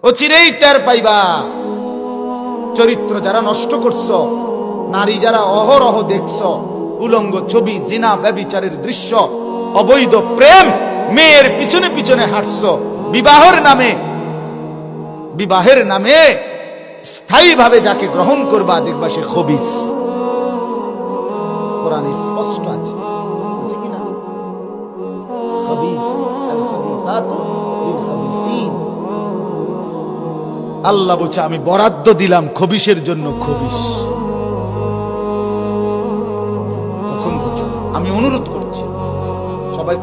অচিরেই টের পাইবা। চরিত্র যারা নষ্ট করছো, নারী যারা অহরহ দেখছো, উলঙ্গ ছবি, জিনা, ব্যভিচারের দৃশ্য, অবৈধ প্রেম, মেয়ের পিছনে পিছনে হাঁটছো, বিবাহের নামে স্থায়ীভাবে যাকে গ্রহণ করবা দেখবা সে খবিস। কোরআন স্পষ্ট আছে কিনা? খবিস আল খবিসাতু লিল খবিসিন। আল্লাহ বলছে আমি বরাদ্দ দিলাম খবিসের জন্য খবিস। তখন বুঝো, আমি অনুরোধ করছি সবাই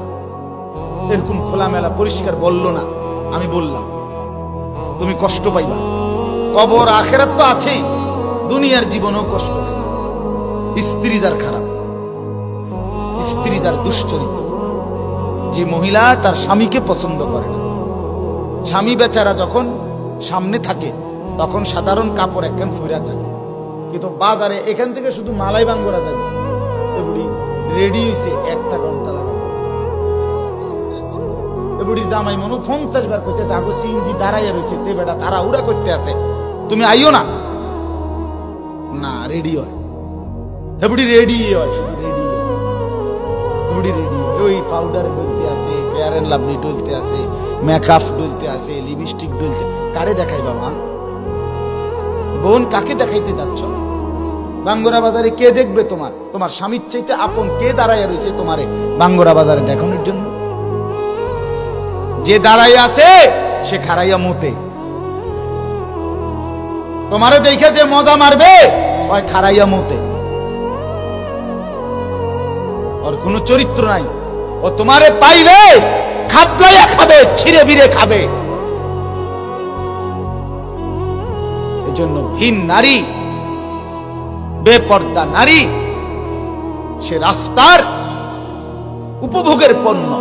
এরকম খোলামেলা পরিষ্কার বললো না, আমি বললাম তুমি কষ্ট পাইবা। কবর আখেরাত তো আছেই, দুনিয়ার জীবনেও কষ্ট পাইবা। স্ত্রী যার খারাপ, স্ত্রী যার দুশ্চরিত্র, যে মহিলা তার স্বামীকে পছন্দ করে না, স্বামী বেচারা যখন সামনে থাকে তখন সাধারণ কাপড় একখান ফুরা থাকে, কিন্তু বাজারে এখান থেকে শুধু মালাই বাঙ্গরা যাবে, এগুলি রেডি হয়েছে 1 ঘন্টা লাগে। এগুলি জামাই মনে 50 বার করতে যাগো সিঞ্জি দাঁড়াইয়া রয়েছে, তে বেটা তারা উড়া করতে আছে, তুমি আইও না, না রেডি হয়, এগুলি রেডি হয়, ওই পাউডার ডলতে আছে, ফেয়ার এন্ড লাভলি ডলতে আছে, মেকআপ ডলতে আছে, লিপস্টিক ডলতে। কারে দেখাই বাবা? বোন কাকে দেখাইতে যাচ্ছ? বাঙ্গরা বাজারে কে দেখবে? তোমার স্বামীর চাইতে আপন কে দাঁড়াইয়া রয়েছে তোমারে বাঙ্গরা বাজারে দেখানোর জন্য? যে দাঁড়াইয়া আছে সে খারাইয়া মতে। তোমারে দেখে যে মজা মারবে ওই খারাইয়া মতে, ওর কোনো চরিত্র নাই। ও তোমারে পাইলে খাবলাইয়া খাবে, ছিঁড়ে বিড়ে খাবে। এজন্য ভিন নারী, বেপর্দা নারী, সে রাস্তার উপভোগের পণ্য।